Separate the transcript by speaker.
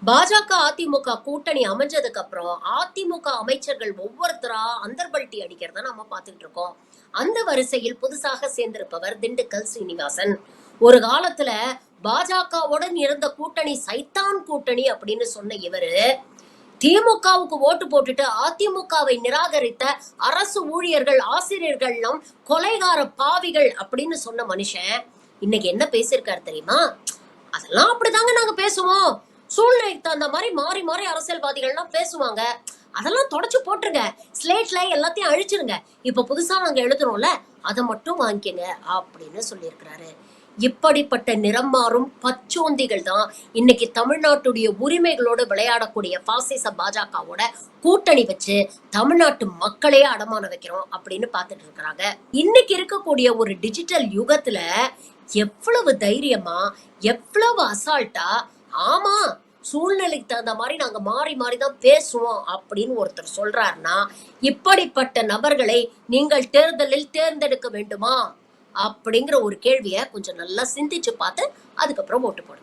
Speaker 1: பாஜக அதிமுக கூட்டணி அமைஞ்சதுக்கு அப்புறம் அதிமுக அமைச்சர்கள் ஒவ்வொருத்தரா அந்தர்பல்ட்டி அடிக்கிறத நம்ம பார்த்துட்டு இருக்கோம். அந்த வரிசையில் புதுசாக சேர்ந்திருப்பவர் திண்டுக்கல் சீனிவாசன். ஒரு காலத்துல பாஜகவுடன் இருந்த கூட்டணி சைத்தான் கூட்டணி அப்படின்னு சொன்ன இவரு திமுகவுக்கு ஓட்டு போட்டுட்டு அதிமுகவை நிராகரித்த அரசு ஊழியர்கள், ஆசிரியர்கள்லாம் கொலைகார பாவிகள் அப்படின்னு சொன்ன மனுஷன் இன்னைக்கு என்ன பேசியிருக்காரு தெரியுமா? அதெல்லாம் அப்படிதாங்க நாங்க பேசுவோம். சூழ்நிலைக்கு தகுந்த மாதிரி மாறி மாறி அரசியல்வாதிகள்லாம் பேசுவாங்க. அதெல்லாம் தொடச்சு போட்டுருங்க. ஸ்லேட்ல எல்லாத்தையும் அழிச்சிருங்க. இப்ப புதுசா நாங்க எழுதுறோம்ல, அதை மட்டும் வாங்கிக்கங்க அப்படின்னு சொல்லியிருக்கிறாரு. இப்படிப்பட்ட நிறம் மாறும் பச்சோந்திகள் தான் இன்னைக்கு தமிழ்நாட்டுடைய உரிமைகளோடு விளையாடக்கூடிய பாசிச பாஜகவோட கூட்டணி வச்சு தமிழ்நாட்டு மக்களையே அடமான வைக்கிறோம் அப்படின்னு பார்த்துட்டு இருக்கிறாங்க. இன்னைக்கு இருக்கக்கூடிய ஒரு டிஜிட்டல் யுகத்துல எவ்வளவு தைரியமா, எவ்வளவு அசால்ட்டா, ஆமா சூழ்நிலைக்கு தகுந்த மாதிரி நாங்க மாறி மாறிதான் பேசுவோம் அப்படின்னு ஒருத்தர் சொல்றாருன்னா, இப்படிப்பட்ட நபர்களை நீங்கள் தேர்தலில் தேர்ந்தெடுக்க வேண்டுமா அப்படிங்கிற ஒரு கேள்விய கொஞ்சம் நல்லா சிந்திச்சு பார்த்து அதுக்கப்புறம் ஓட்டு போடுங்க.